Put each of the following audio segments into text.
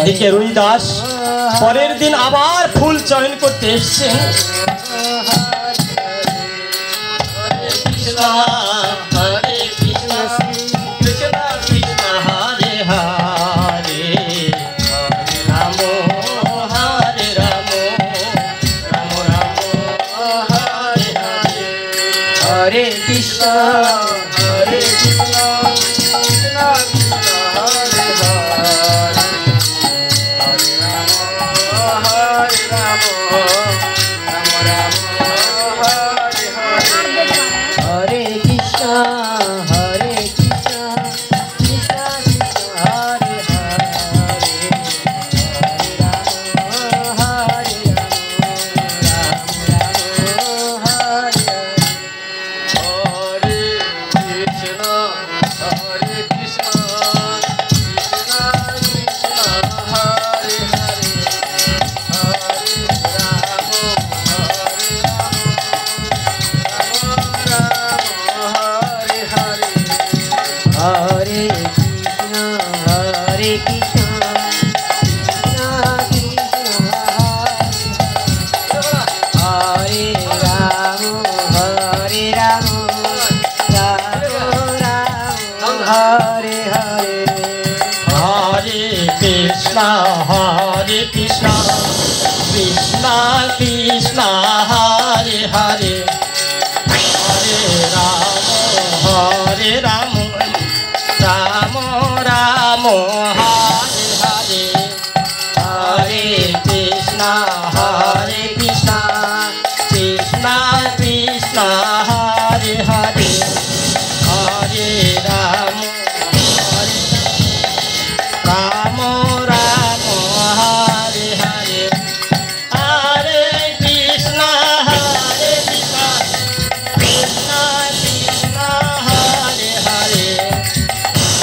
এদিকে রুইদাস পরের দিন আবার ফুল চয়ন করতে এসছেন। Hare Krishna, Hare Krishna, Krishna Krishna, Hare Hare, Hare Rama, Hare Rama, Rama Rama, Hare Hare, Hare Krishna, Hare Krishna, Krishna Krishna, Hare Hare, Hare Rama, Hare Rama, Rama Rama, Hare Hare Krishna, Krishna Krishna, Hare Hare, Hare Rama, Hare Rama, Rama Rama, Hare Hare, Hare Krishna, Hare Krishna, Krishna Krishna, Hare Hare, Hare Rama, Rama Rama, Hare Hare, Hare Krishna, Hare Krishna, Krishna Krishna, Hare Hare,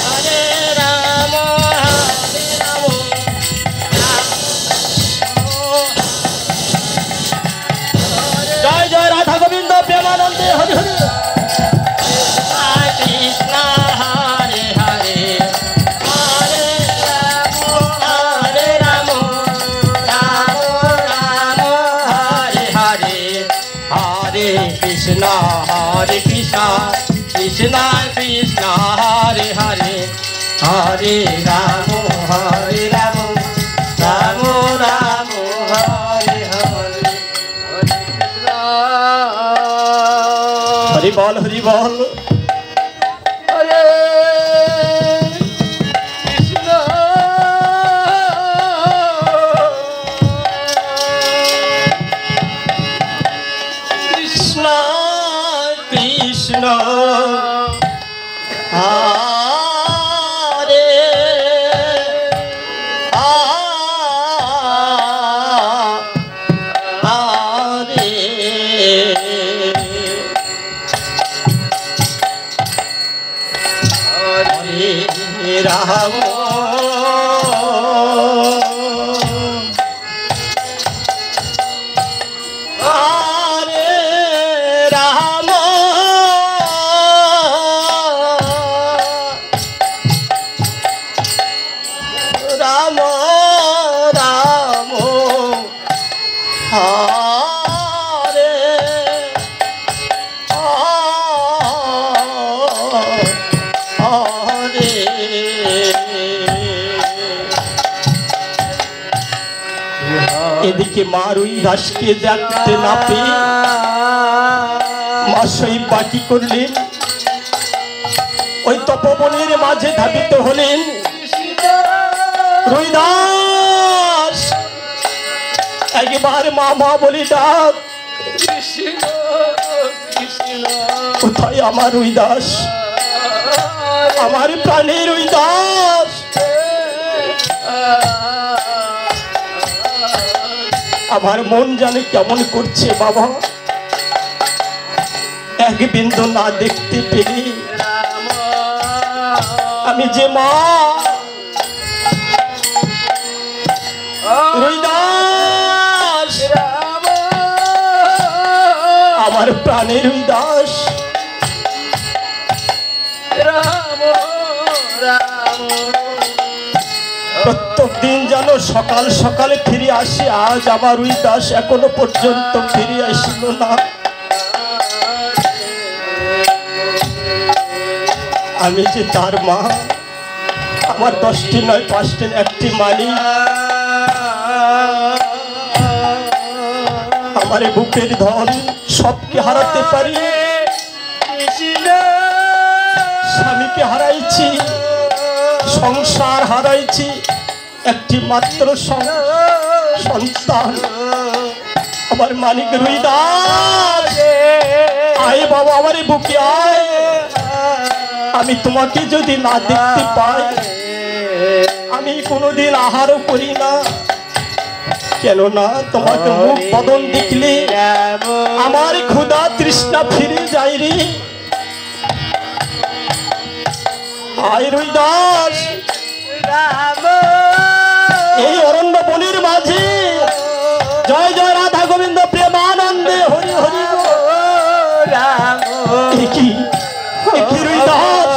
Hare Rama, Hare Rama, জয় জয় রাধা গোবিন্দ প্রেমানন্দে হরি হরি। কৃষ্ণ হরে হরে, হরে রাম হরে রাম, রাম রাম হরে হরে, হরে কৃষ্ণ কৃষ্ণ কৃষ্ণ হরে হরে, হরে রাম রাম, রাম রাম হরে হরে, হরি বল হরি বল। Hare Krishna, Krishna Krishna, Hare Hare Rama, এদিকে মা রুইদাসকে দেখতে না পেয়ে মা সেই পাটি করলেন, ওই তপবনের মাঝে ধাবিত হলেন। রুইদাস একবার মা মা বলে ডাক, কোথায় আমার রুইদাস, আমার প্রাণের রুইদাস। আমার মন জানে কেমন করছে বাবা, এক বিন্দু না দেখতে পেলে আমি যে মা। রুইদাস আমার প্রাণের রুইদাস, প্রত্যেক প্রতিদিন যেন সকাল সকালে ফিরে আসে, আজ আমার ওই দাস এখনো পর্যন্ত ফিরে আসিল না। আমি যে তার মা, আমার 10টি নয় 5টি, একটি মানি আমার বুকের ধন সবকে হারাতে পারি। স্বামীকে হারাইছি, সংসার হারাইছি, একটি মাত্র সন্তান আমার মানিক রুই দাস। আয় বাবা, আমার বুকে আয়। আমি তোমাকে যদি না দেখতে পাই, আমি কোনোদিন আহারও করি না, কেননা তোমাকে মুখ বদন দেখলে আমার ক্ষুধা তৃষ্ণা ফিরে যায় রে। আয় রুই দাস, এই অরণ্য বনের মাঝে জয় জয় রাধা গোবিন্দ প্রেমানন্দে হরি হরি। কি রুই দাস,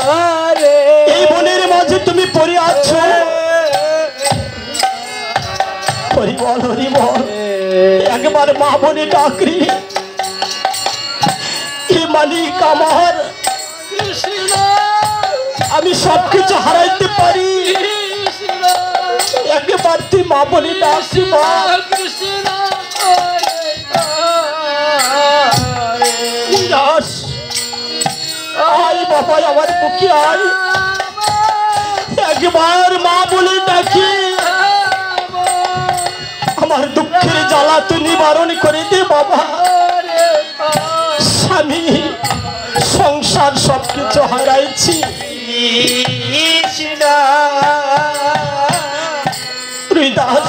এই বনের মাঝে তুমি পড়ে আছো? হরি বল হরি বল, একবার মা বলে ডাকরি। কি মালিক আমার, আমি সবকিছু হারাইতে পারি, একবার তুই মা বলে ডাকছি। মা দাস, আয় বাবা, আমার বুকে আয়, একবার মা বলে ডাকি। আমার দুঃখের জ্বালা তুই নিবারণ করে দে বাবা। স্বামী সংসার সবকিছু হারাইছি, রুই দাস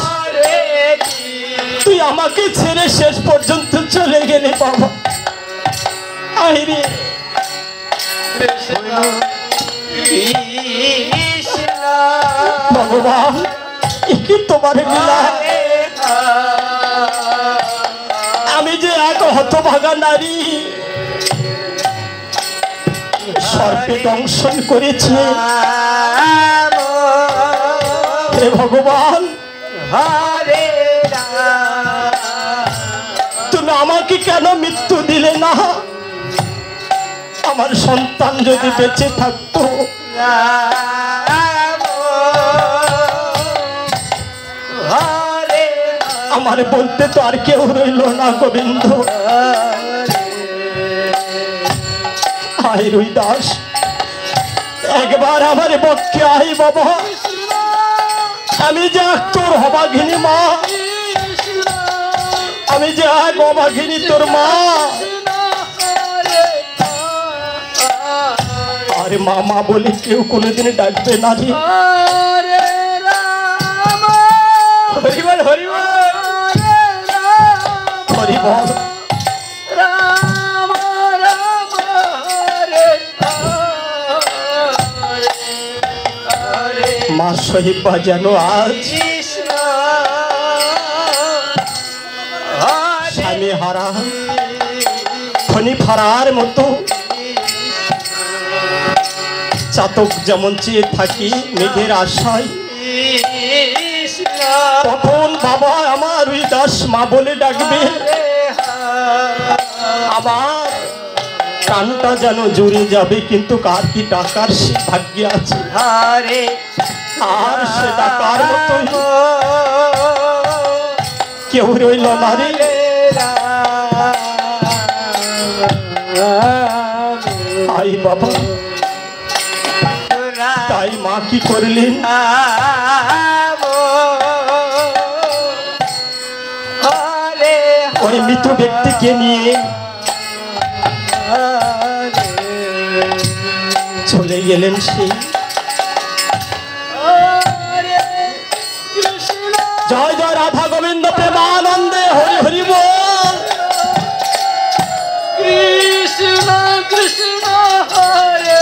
তুই আমাকে ছেড়ে শেষ পর্যন্ত চলে গেলে বাবা। আইরে ভগবান, কি তোমার লীলা। আমি যে এক হতভাগা নারী, সর্পে দংশন করেছে। হে ভগবান, তুমি আমাকে কেন মৃত্যু দিলে না? আমার সন্তান যদি বেঁচে থাকতো, আমার বলতে তো আর কেউ রইল না গোবিন্দ। আয় রুই দাস, একবার আমার পক্ষে আই বাবা। আমি যে তোর হবাঘিনী মা, আমি যে এক অবাঘিনী তোর মা। আরে মা মা বলে কেউ কোনোদিন ডাকবে না রে। হরিবল হরিবল হরিবল। মা সহিবা যেন আজ স্বামী হারা খনি ফারার মতো চাতক যেমন চেয়ে থাকি মেঘের আশায়, তখন বাবা আমার ওই দাস মা বলে ডাকবে। আমার কানটা যেন জুড়ে যাবে, কিন্তু কার কি ডাকার সে ভাগ্যে আছে। আর সে ডাকার মতো কেউ রইল না রে। আই বাবা, তাই মা কি করলেন? ওই মৃত ব্যক্তিকে নিয়ে চলে গেলেন সেই। জয় জয় রাধা গোবিন্দ প্রেমানন্দে হরি হরি বল। কৃষ্ণ কৃষ্ণ হরে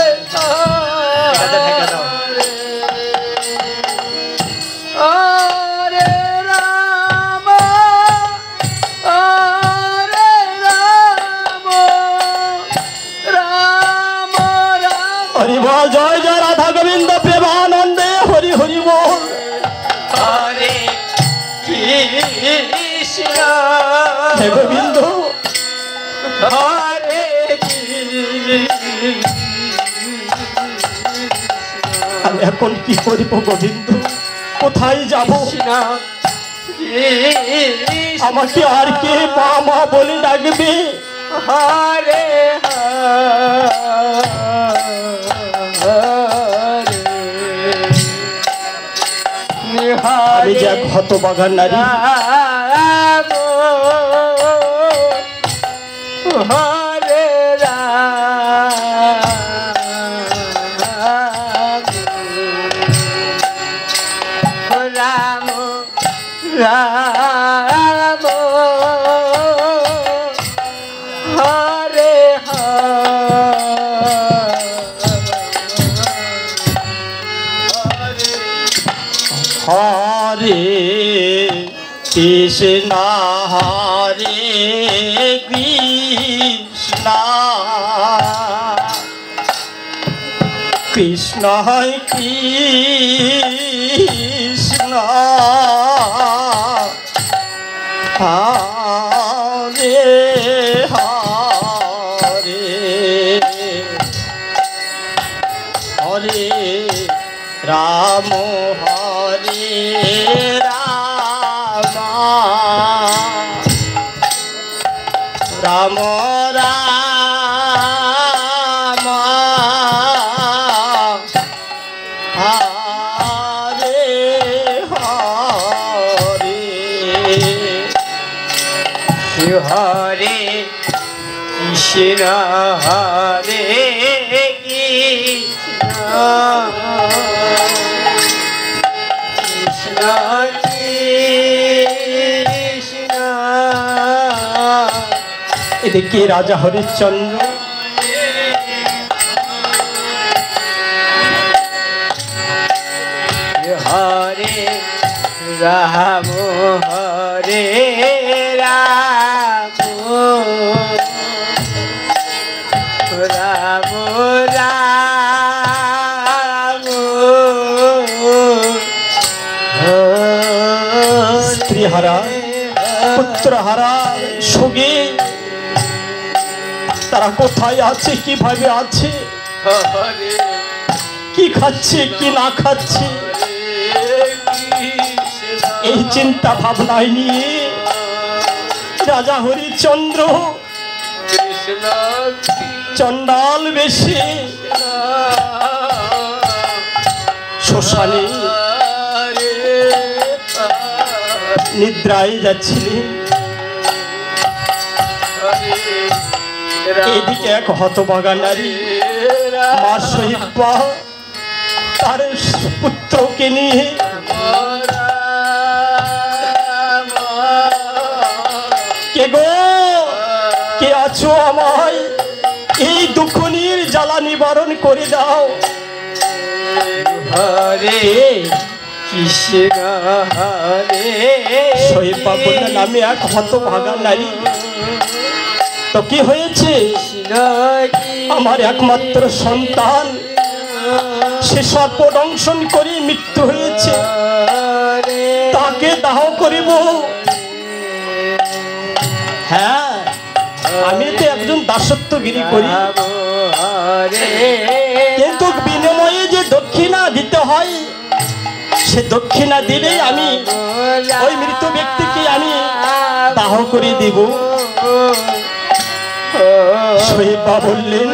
হরে রাম হরে রাম রাম রাম। হরি বল, জয় জয় রাধা গোবিন্দ প্রেমানন্দে হরি হরি বল। কৃষ্ণ হে গোবিন্দ হরে আমি এখন কি করিব গোবিন্দ, কোথায় যাব? আমাকে আর কে মা মা বলে ডাকবে? হরে আমি যে এক হতভাগা নারী, হরে রাম রাম হরে হরে কৃষ্ণ হরে কৃষ্ণ কৃষ্ণ কৃষ্ণ হরে হরে হরে রাম হরে রাম রাম রাম হরে হরে হরে কৃষ্ণ হরে কৃষ্ণ কৃষ্ণ কৃষ্ণ এদিকে রাজা হরিশ্চন্দ্র হরে রাম হরে রাম রাম রাম স্ত্রী হারা পুত্র হারা সঙ্গে তারা কোথায় আছে, কিভাবে আছে, কি খাচ্ছে কি না খাচ্ছে, এই চিন্তা ভাবনায় নিয়ে রাজা হরিশ্চন্দ্র চণ্ডাল বেশে শ্মশানে নিদ্রায় যাচ্ছিলেন। এইদিকে এক হতভাগা নারী মা সহিবা তার পুত্রকে নিয়ে কে গো, কে আছো, আমায় এই দুঃখনির জ্বালা নিবারণ করে দাও। হরে কৃষ্ণ হরে সহিবা বললেন আমি এক হতভাগা নারী, তো কি হয়েছে? আমার একমাত্র সন্তান সে সর্প দংশন করে মৃত্যু হয়েছে, তাকে দাহ করিব। হ্যাঁ, আমি তো একজন দাসত্বগিরি করি, কিন্তু বিনিময়ে যে দক্ষিণা দিতে হয় সে দক্ষিণা দিলেই আমি ওই মৃত ব্যক্তিকে আমি দাহ করে দিব। সহিবা বললেন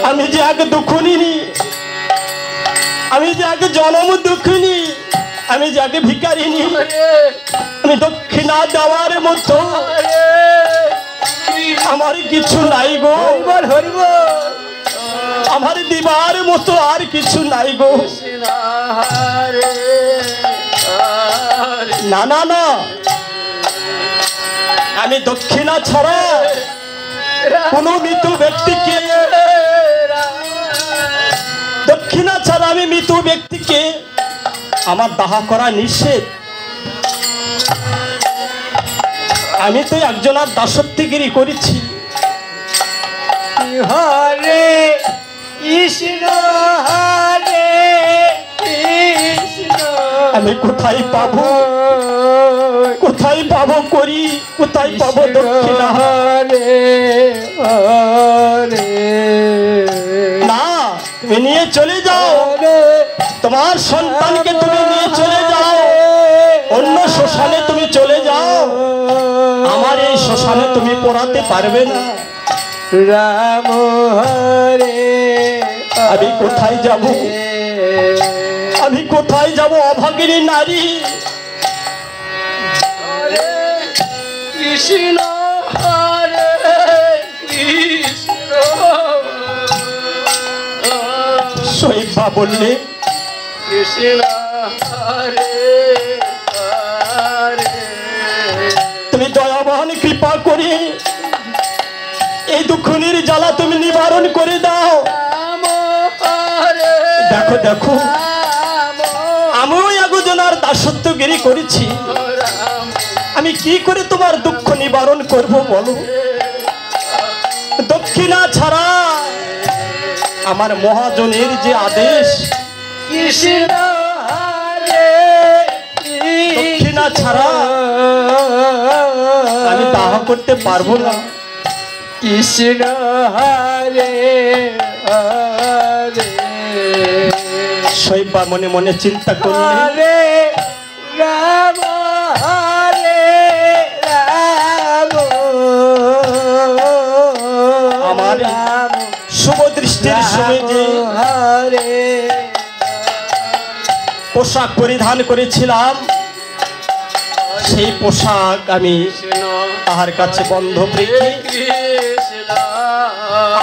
আমি যে এক দুঃখিনী, আমি যে এক জনম দুঃখিনী, আমি যে এক ভিখারিনী, আমি দক্ষিণা দেওয়ার মতো আমার কিছু নাই গো, আমার দিবার মতো আর কিছু নাই গো। না না না, আমি দক্ষিণা ছাড়া কোন মৃত ব্যক্তিকে, দক্ষিণা ছাড়া আমি মৃত ব্যক্তিকে আমার দাহ করা নিষেধ। আমি তো একজনের দাসত্বগিরি করেছি। হরে কৃষ্ণ হরে কৃষ্ণ আমি কোথায় পাবো, কোথায় পাবো করি, কোথায় পাবো দক্ষিণা? না, তুমি নিয়ে চলে যাও, তোমার সন্তানকে তুমি নিয়ে চলে যাও, অন্য শ্মশানে তুমি চলে যাও, আমার এই শ্মশানে তুমি পোড়াতে পারবে না। রাম হরে, আমি কোথায় যাব, আমি কোথায় যাব অভাগিনী নারী? কৃষ্ণ হরে কৃষ্ণ। শৈবা বললে কৃষ্ণ হরে হরে। তুমি দয়াবান কৃপা করে এই দুঃখনির জ্বালা তুমি নিবারণ করে দাও। রাম হরে, দেখো দেখো, রাম আমিও একজনের দাসত্বগিরি করেছি, রাম আমি কি করে তোমার দুঃখ নিবারণ করব বলো? দক্ষিণা ছাড়া আমার মহাজনের যে আদেশ, কৃষ্ণ হরে দক্ষিণা ছাড়া আমি দাহ করতে পারবো না। কৃষ্ণ হরে হরে। শৈবা মনে মনে চিন্তা করলে হরে রাম হরে রাম, আমার রাম শুভ দৃষ্টির সময় যে হরে পোশাক পরিধান করেছিলাম, সেই পোশাক আমি তাহার কাছে বন্ধক রেখে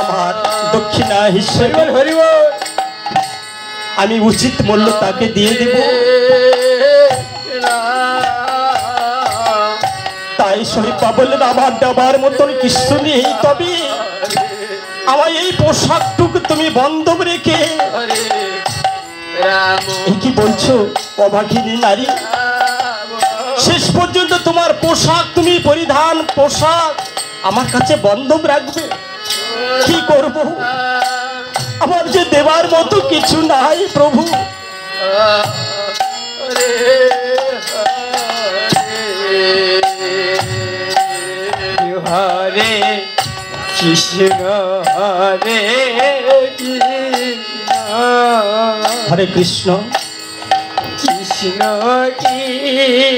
আমার দক্ষিণা হিসেবে আমি উচিত মূল্য তাকে দিয়ে দেব। তাই শরীফা বললেন, আমার দেবার মতন কিছু নেই, তবে আমার এই পোশাকটুকু তুমি বন্ধক রেখে। এই কি বলছো অভাগিনী নারী? শেষ পর্যন্ত তোমার পোশাক তুমি পরিধান পোশাক আমার কাছে বন্ধক রাখবে? কি করব? আমার যে দেবার মতো কিছু নাই প্রভু। হরে কৃষ্ণ হরে কৃষ্ণ, হরে কৃষ্ণ। কৃষ্ণ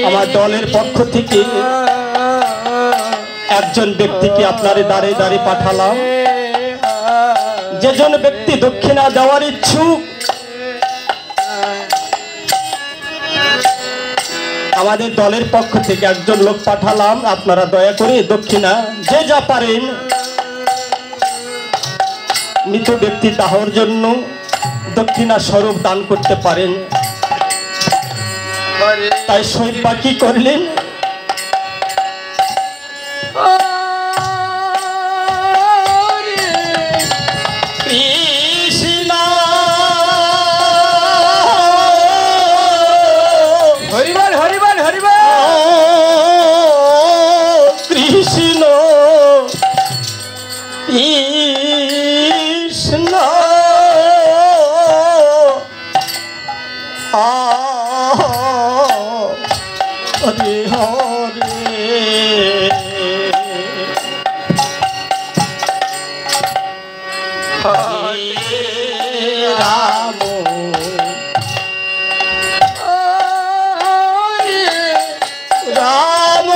আমার দলের পক্ষ থেকে একজন ব্যক্তিকে আপনার দ্বারে দ্বারে পাঠালাম। যেজন ব্যক্তি দক্ষিণা দেওয়ার ইচ্ছুক, আমাদের দলের পক্ষ থেকে একজন লোক পাঠালাম। আপনারা দয়া করে দক্ষিণা যে যা পারেন মৃত ব্যক্তি দাহর জন্য দক্ষিণা স্বরূপ দান করতে পারেন। তাই শৈবা কি করলেন? কৃষ্ণ হরিবল হরিবল হরিবল। কৃষ্ণ কৃষ্ণ হরে হরে রাম রাম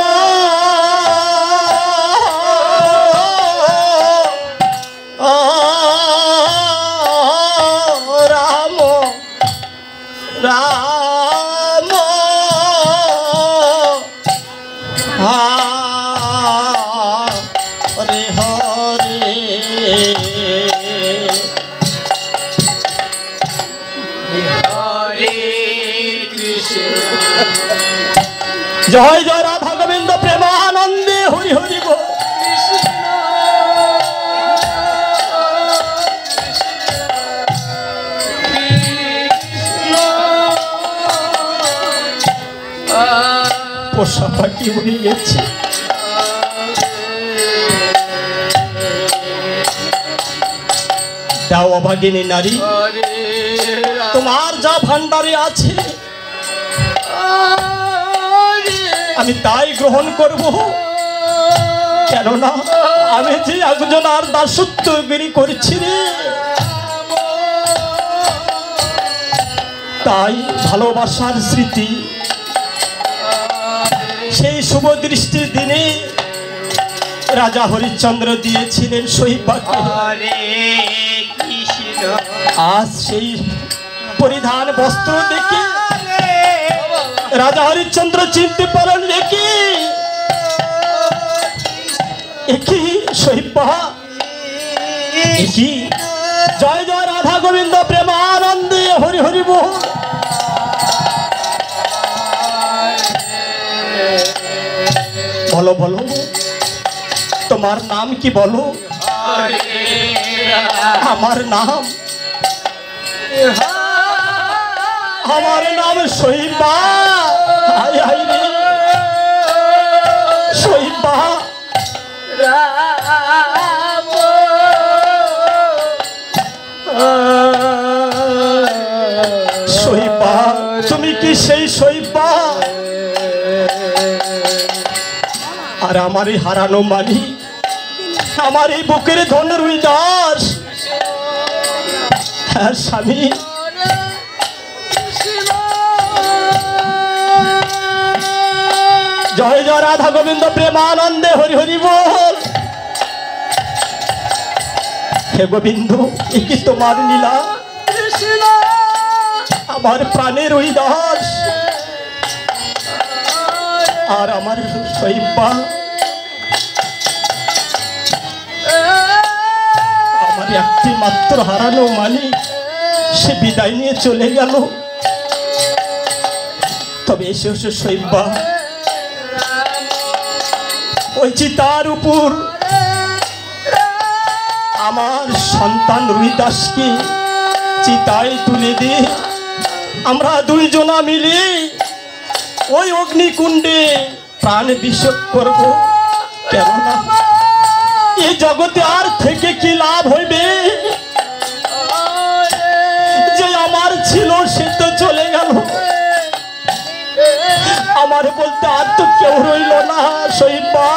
রাম রাম হরে হরে হরে কৃষ্ণ। জয় জয় রাধা গোবিন্দ প্রেমানন্দে হরি হরি বল। পোষা পাখি উড়ে গেছে। দাও অভাগিনী নারী, তোমার যা ভান্ডারে আছে আমি তাই গ্রহণ করব, কেননা আমি যে একজন আর দাসত্বগিরি করছি রে। তাই ভালোবাসার স্মৃতি সেই শুভ দৃষ্টির দিনে রাজা হরিশ্চন্দ্র দিয়েছিলেন শৈবাকে। আজ সেই পরিধান বস্ত্র দেখে রাজা হরিশ্চন্দ্র চিনতে পারেন দেখি একই শৈবা, একই জয় জয় রাধা গোবিন্দ প্রেমানন্দে হরি হরি বল। বলো বলো তোমার নাম কি বলো? আমার নাম শৈবা। হায় হায় রে শৈবা, শৈবা তুমি কি সেই শৈবা? আর আমার এই হারানো মানি, আমার এই বুকের ধন রুই দাস। হ্যাঁ স্বামী, জয় জয় রাধা গোবিন্দ প্রেমানন্দে হরি হরি বল। হে গোবিন্দ, এ কি তোমার লীলা? আমার প্রাণের ওই দাস আর আমার শৈবা, আমার একটি মাত্র হারানো মানিক সে বিদায় নিয়ে চলে গেল। তবে এসে এসে শৈবা, ওই চিতার উপর আমার সন্তান রুইদাসকে চিতায় তুলে দিয়ে আমরা দুইজনা মিলে ওই অগ্নিকুণ্ডে প্রাণ বিসর্জন করব। কেননা এই জগতে আর থেকে কি লাভ হইবে? যে আমার ছিল সে তো চলে গেল, আমার বলতে আর তো কেউ রইল না শৈবা।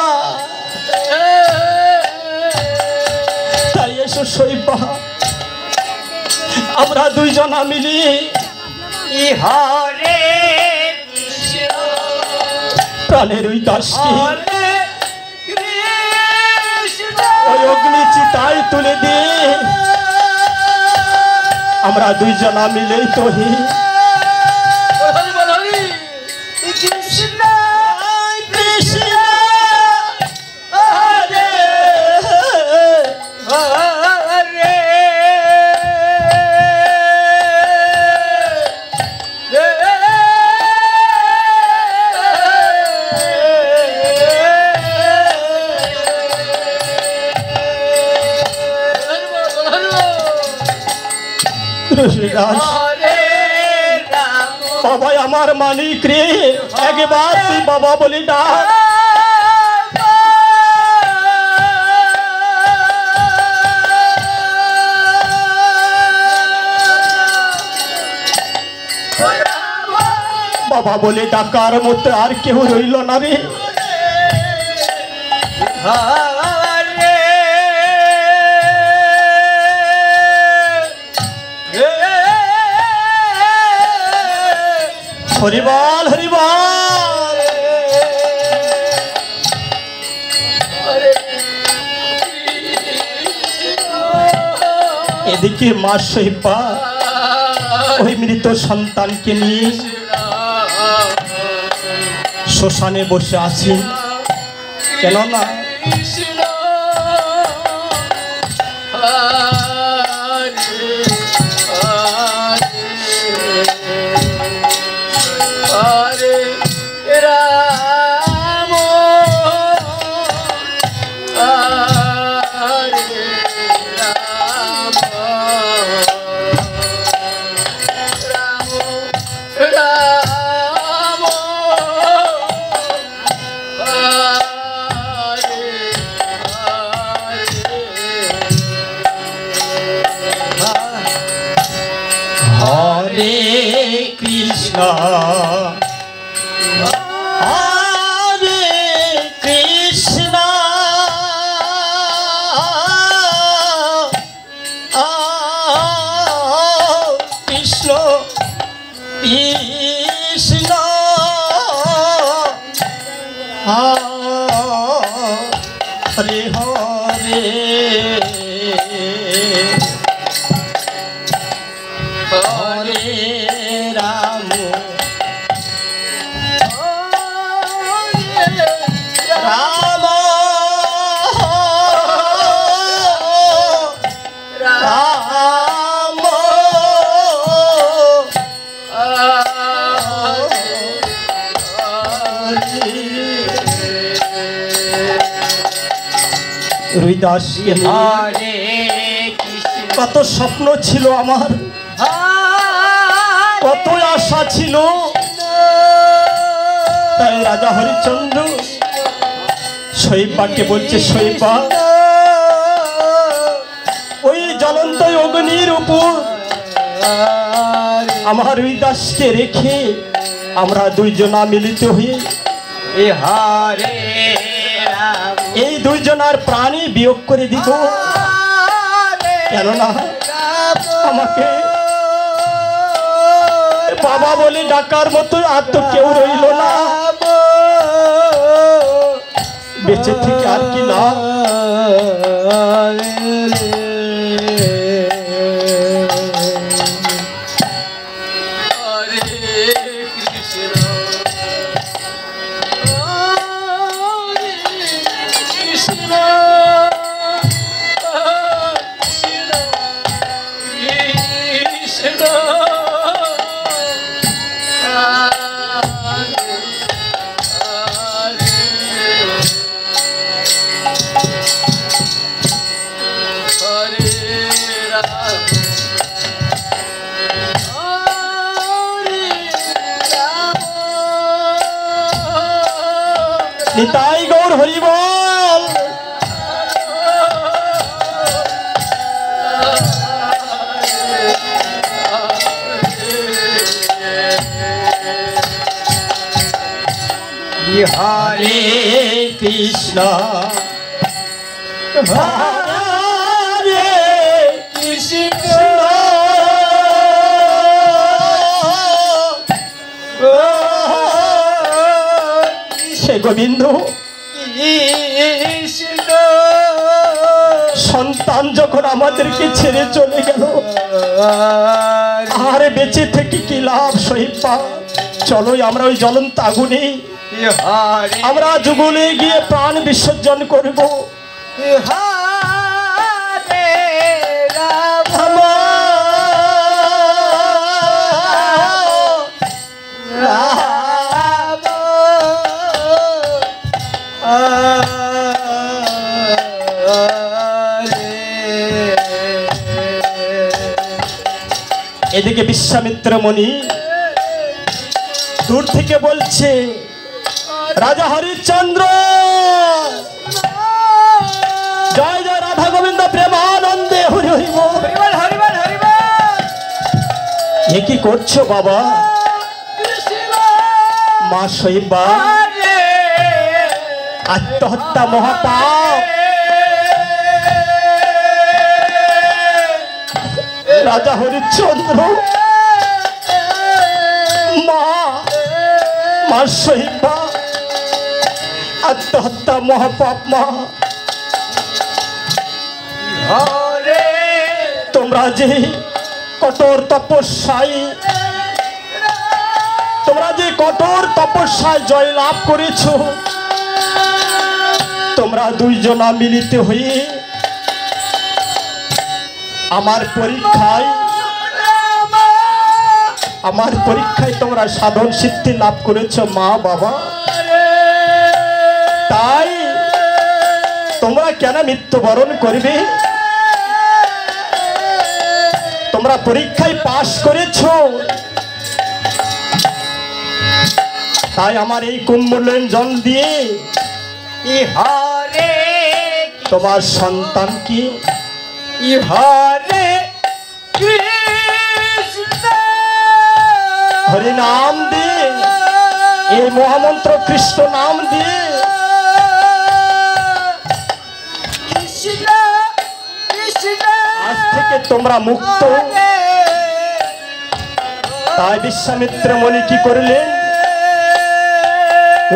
তাই এসো শৈবা, আমরা দুইজনা মিলি হরে প্রাণের ওই দাসকে ওই অগ্নি চিতায় তুলে দিয়ে আমরা দুইজনা মিলেই তো হি বাবা আমার মালিক রে, একবার তুই বাবা বলে ডাক। বাবা বলে ডাকার মতো আর কেউ রইল না রে। হরিবল হরিবল। এদিকে মা শৈবা ওই মৃত সন্তানকে নিয়ে শ্মশানে বসে আছি। কেননা Krishna হরে হরে হরে রাম রাম রাম রুইদাস হরে কৃষ্ণ কত স্বপ্ন ছিল আমার, কত আশা ছিল, তাই রাজা হরিচন্দ্র শৈবাকে বলছে, শৈবা ওই জ্বলন্ত অগ্নির উপর আমার রুইদাসকে রেখে আমরা দুইজনা মিলিত হয়ে হরে রাম এই দুইজনার প্রাণী বিয়োগ করে দিব। কেননা আমাকে বাবা বলে ডাকার মতো আর তো কেউ রইল না, বেঁচে থেকে আর কি লাভ। হরে কৃষ্ণ কৃষ্ণ কৃষ্ণ নিতাই গৌর হরি বল। হরে কৃষ্ণ হরে কৃষ্ণ সে গোবিন্দ সন্তান যখন আমাদেরকে ছেড়ে চলে গেল, আর বেঁচে থেকে কি লাভ সহিপা। চলো আমরা ওই জ্বলন্ত আগুনে আমরা যুগলে গিয়ে প্রাণ বিসর্জন করব। এদিকে বিশ্বামিত্র মুনি দূর থেকে বলছে, রাজা হরিশ্চন্দ্র জয় জয় রাধা গোবিন্দ প্রেমানন্দে হরি হরি বল। এ কি করছো বাবা? মা শৈবা আত্মহত্যা মহাপাপ। রাজা হরিশ্চন্দ্র মা শৈবা আত্মহত্যা মহাপাপ। মা তোমরা যে কঠোর তপস্যায় জয় লাভ করেছ, তোমরা দুইজনা মিলিত হয়ে আমার পরীক্ষায় তোমরা সাধন সিদ্ধি লাভ করেছ মা বাবা। তাই তোমরা কেন মৃত্যুবরণ করবে? তোমরা পরীক্ষায় পাশ করেছ, তাই আমার এই কুম্ভলয়ন জল দিয়ে তোমার সন্তানকে হরি নাম দিয়ে, এই মহামন্ত্র কৃষ্ণ নাম দিয়ে আজ থেকে তোমরা মুক্ত। তাই বিশ্বামিত্র মুনি কি করলেন?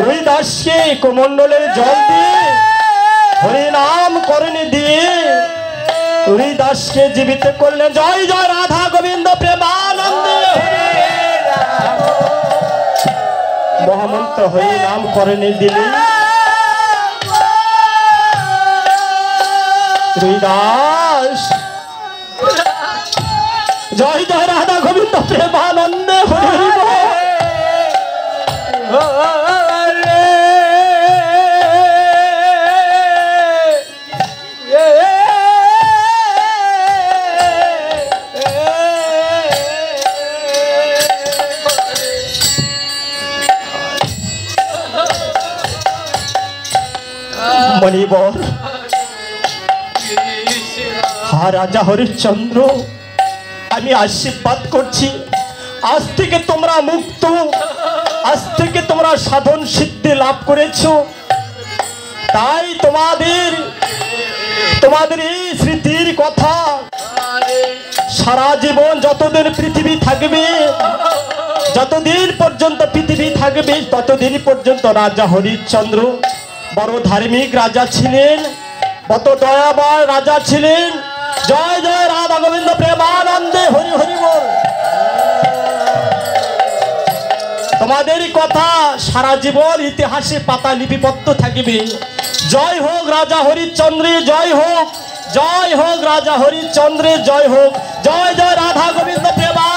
রুই দাসকে কমণ্ডলে জল দিয়ে হরি নাম করণে দিয়ে রুই দাসকে জীবিত করলেন। জয় জয় রাধা গোবিন্দ প্রেমানন্দে মহামন্ত্র হরি নাম করণে দিলেন। রুই দাস জয় জয় রাধা গোবিন্দ প্রেমানন্দে হরি হরি বল। মণিবর হা রাজা হরিশ্চন্দ্র, আমি আশীর্বাদ করছি আজ থেকে তোমরা মুক্ত, আজ থেকে তোমরা সাধন সিদ্ধি লাভ করেছো। তাই তোমাদের এই স্মৃতির কথা সারা জীবন যতদিন পৃথিবী থাকবে, যতদিন পর্যন্ত পৃথিবী থাকবে ততদিন পর্যন্ত রাজা হরিশ্চন্দ্র বড় ধার্মিক রাজা ছিলেন, কত দয়াময় রাজা ছিলেন। জয় জয় রাধা গোবিন্দ প্রেমানন্দে হরি হরি বল। তোমাদের কথা সারা জীবন ইতিহাসে পাতা লিপিবদ্ধ থাকবে। জয় হোক রাজা হরিশ্চন্দ্রের জয় হোক, জয় হোক রাজা হরিশ্চন্দ্রের জয় হোক, জয় জয় রাধা গোবিন্দ প্রেমা।